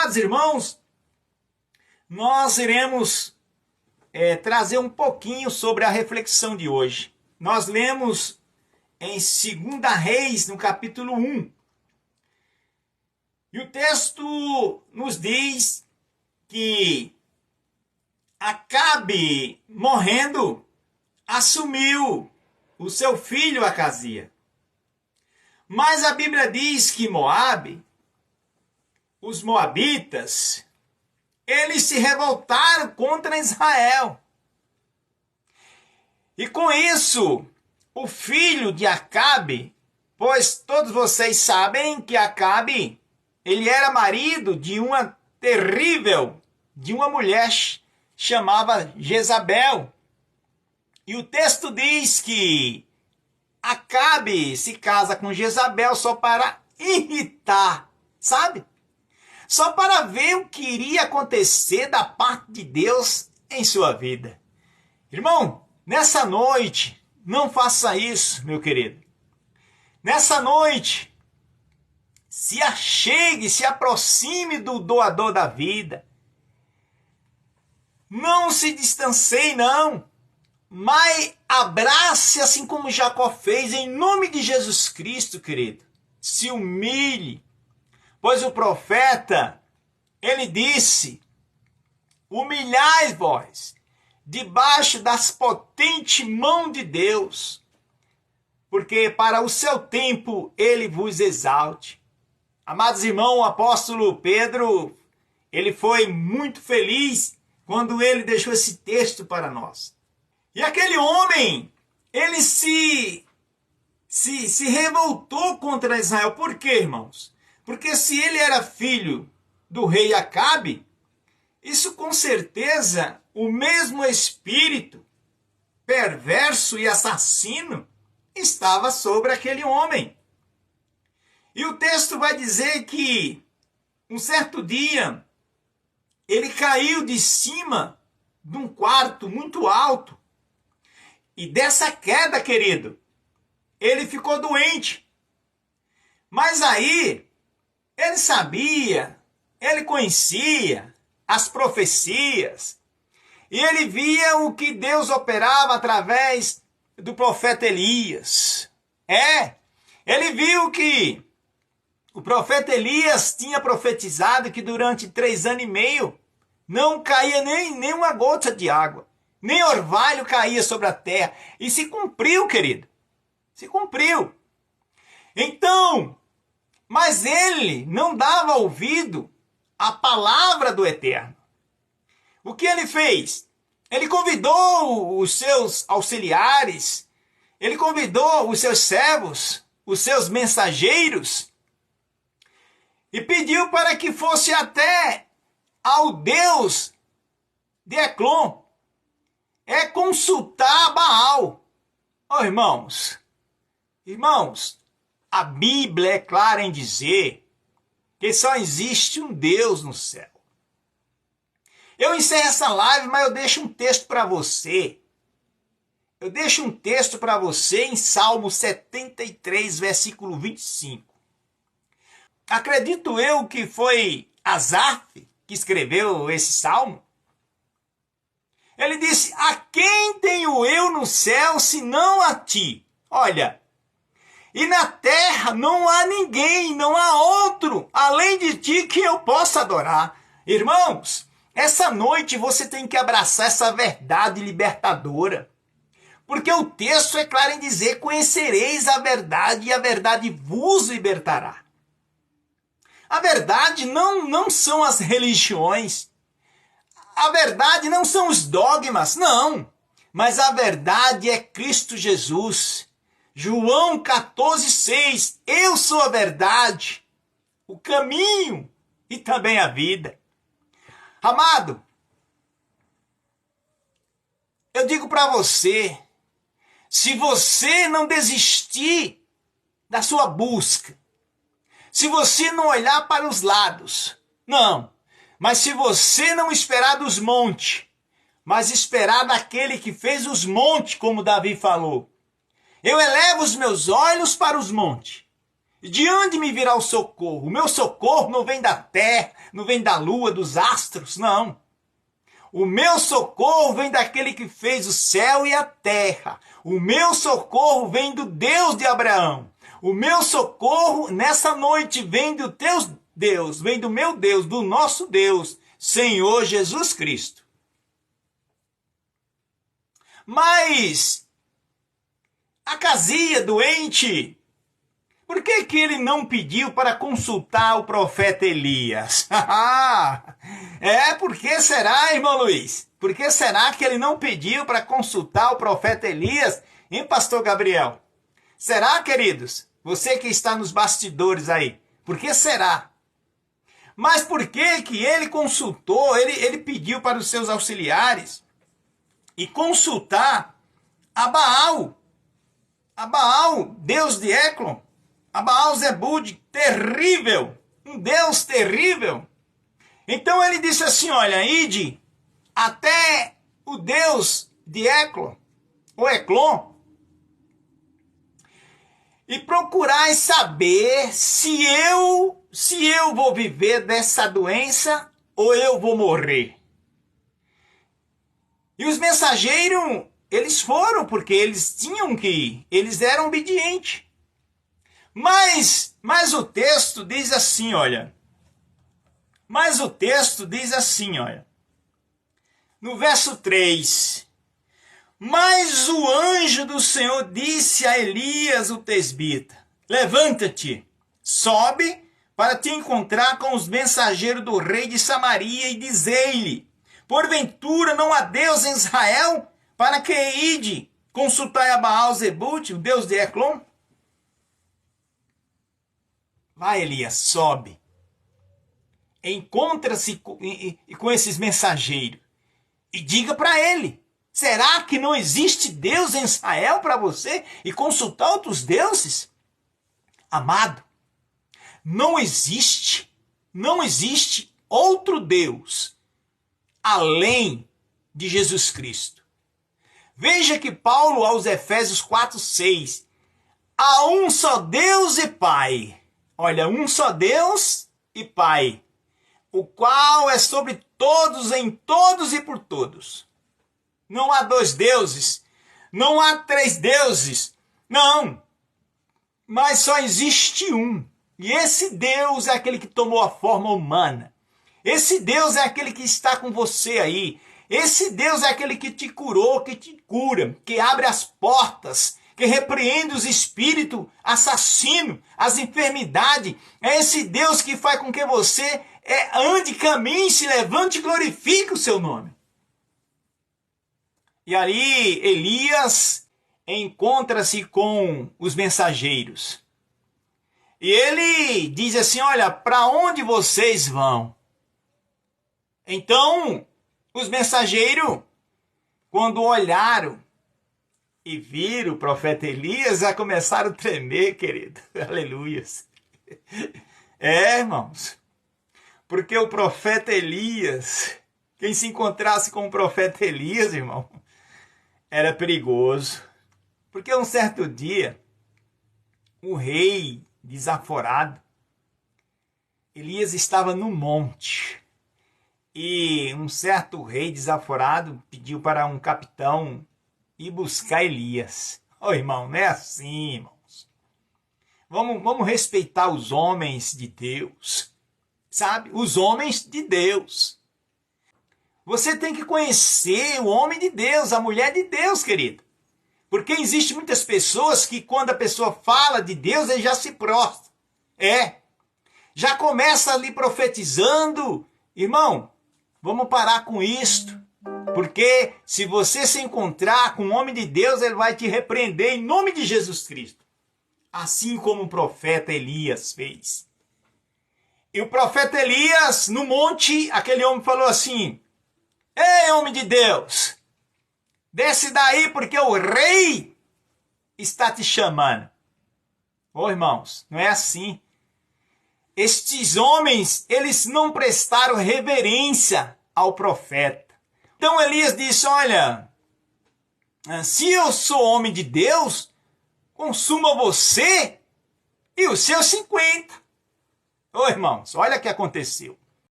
Amados irmãos, nós iremos trazer um pouquinho sobre a reflexão de hoje. Nós lemos em 2 Reis, no capítulo 1. E o texto nos diz que Acabe, morrendo, assumiu o seu filho Acazia. Mas a Bíblia diz que Moabe, os moabitas, eles se revoltaram contra Israel. E com isso, o filho de Acabe, pois todos vocês sabem que Acabe, ele era marido de uma mulher chamada Jezabel. E o texto diz que Acabe se casa com Jezabel só para irritar, sabe? Só para ver o que iria acontecer da parte de Deus em sua vida. Irmão, nessa noite, não faça isso, meu querido. Nessa noite, se achegue, se aproxime do doador da vida. Não se distancie, não. Mas abrace, assim como Jacó fez, em nome de Jesus Cristo, querido. Se humilhe. Pois o profeta, ele disse: humilhai vós, debaixo das potentes mãos de Deus, porque para o seu tempo ele vos exalte. Amados irmãos, o apóstolo Pedro, ele foi muito feliz quando ele deixou esse texto para nós. E aquele homem, ele se revoltou contra Israel. Por quê, irmãos? Porque se ele era filho do rei Acabe, isso com certeza o mesmo espírito perverso e assassino estava sobre aquele homem. E o texto vai dizer que um certo dia ele caiu de cima de um quarto muito alto. E dessa queda, querido, ele ficou doente. Mas aí ele sabia, ele conhecia as profecias, e ele via o que Deus operava através do profeta Elias. Ele viu que o profeta Elias tinha profetizado que durante 3 anos e meio não caía nem uma gota de água, nem orvalho caía sobre a terra. E se cumpriu, querido, se cumpriu. Então, mas ele não dava ouvido à palavra do Eterno. O que ele fez? Ele convidou os seus auxiliares, ele convidou os seus servos, os seus mensageiros, e pediu para que fosse até ao Deus de Eclon, consultar Baal. Oh, irmãos, a Bíblia é clara em dizer que só existe um Deus no céu. Eu encerro essa live, mas eu deixo um texto para você. Eu deixo um texto para você em Salmo 73, versículo 25. Acredito eu que foi Asaf que escreveu esse salmo. Ele disse: a quem tenho eu no céu senão a ti? Olha, e na terra não há ninguém, não há outro além de ti que eu possa adorar. Irmãos, essa noite você tem que abraçar essa verdade libertadora. Porque o texto é claro em dizer: conhecereis a verdade e a verdade vos libertará. A verdade não são as religiões. A verdade não são os dogmas, não. Mas a verdade é Cristo Jesus. João 14,6. Eu sou a verdade, o caminho e também a vida. Amado, eu digo para você, se você não desistir da sua busca, se você não olhar para os lados, não, mas se você não esperar dos montes, mas esperar daquele que fez os montes, como Davi falou, eu elevo os meus olhos para os montes, De onde me virá o socorro? O meu socorro não vem da terra, não vem da lua, dos astros, não. O meu socorro vem daquele que fez o céu e a terra. O meu socorro vem do Deus de Abraão. O meu socorro nessa noite vem do teu Deus, vem do meu Deus, do nosso Deus, Senhor Jesus Cristo. Mas Acasias, doente, por que ele não pediu para consultar o profeta Elias? Por que será, irmão Luiz? Por que será que ele não pediu para consultar o profeta Elias, hein, pastor Gabriel? Será, queridos? Você que está nos bastidores aí, por que será? Mas por que ele consultou, ele pediu para os seus auxiliares e consultar a Baal, Deus de Eclon, a Baal Zebud, terrível, um Deus terrível. Então ele disse assim, olha, ide até o Deus de Eclon, ou Eclon, e procurai saber se eu vou viver dessa doença ou eu vou morrer. E os mensageiros, eles foram porque eles tinham que ir, eles eram obedientes. Mas o texto diz assim, olha. No verso 3. Mas o anjo do Senhor disse a Elias, o tesbita, levanta-te, sobe para te encontrar com os mensageiros do rei de Samaria e dizei-lhe, porventura não há Deus em Israel para que ide consultai a Baal Zebut, o Deus de Eclon? Vai, Elias, sobe. Encontra-se com esses mensageiros e diga para ele, será que não existe Deus em Israel para você e consultar outros deuses? Amado, não existe outro Deus além de Jesus Cristo. Veja que Paulo, aos Efésios 4:6, há um só Deus e Pai. Olha, um só Deus e Pai, o qual é sobre todos, em todos e por todos. Não há dois deuses, não há três deuses, não. Mas só existe um. E esse Deus é aquele que tomou a forma humana. Esse Deus é aquele que está com você aí. Esse Deus é aquele que te curou, que te cura, que abre as portas, que repreende os espíritos assassinos, as enfermidades. É esse Deus que faz com que você ande, caminhe, se levante e glorifique o seu nome. E ali Elias encontra-se com os mensageiros. E ele diz assim, olha, para onde vocês vão? Então, os mensageiros, quando olharam e viram o profeta Elias, já começaram a tremer, querido. Aleluias. Irmãos, porque o profeta Elias, quem se encontrasse com o profeta Elias, irmão, era perigoso. Porque um certo dia, o rei desaforado, Elias estava no monte. E um certo rei desaforado pediu para um capitão ir buscar Elias. Irmão, não é assim, irmãos. Vamos respeitar os homens de Deus. Sabe? Os homens de Deus. Você tem que conhecer o homem de Deus, a mulher de Deus, querido. Porque existem muitas pessoas que quando a pessoa fala de Deus, ele já se prostra. Já começa ali profetizando. Irmão, vamos parar com isto. Porque se você se encontrar com o homem de Deus, ele vai te repreender em nome de Jesus Cristo. Assim como o profeta Elias fez. E o profeta Elias, no monte, aquele homem falou assim, ei, homem de Deus, desce daí porque o rei está te chamando. Irmãos, não é assim. Estes homens, eles não prestaram reverência ao profeta. Então Elias disse, olha, se eu sou homem de Deus, consuma você e os seus 50. Ô irmãos, olha o que aconteceu.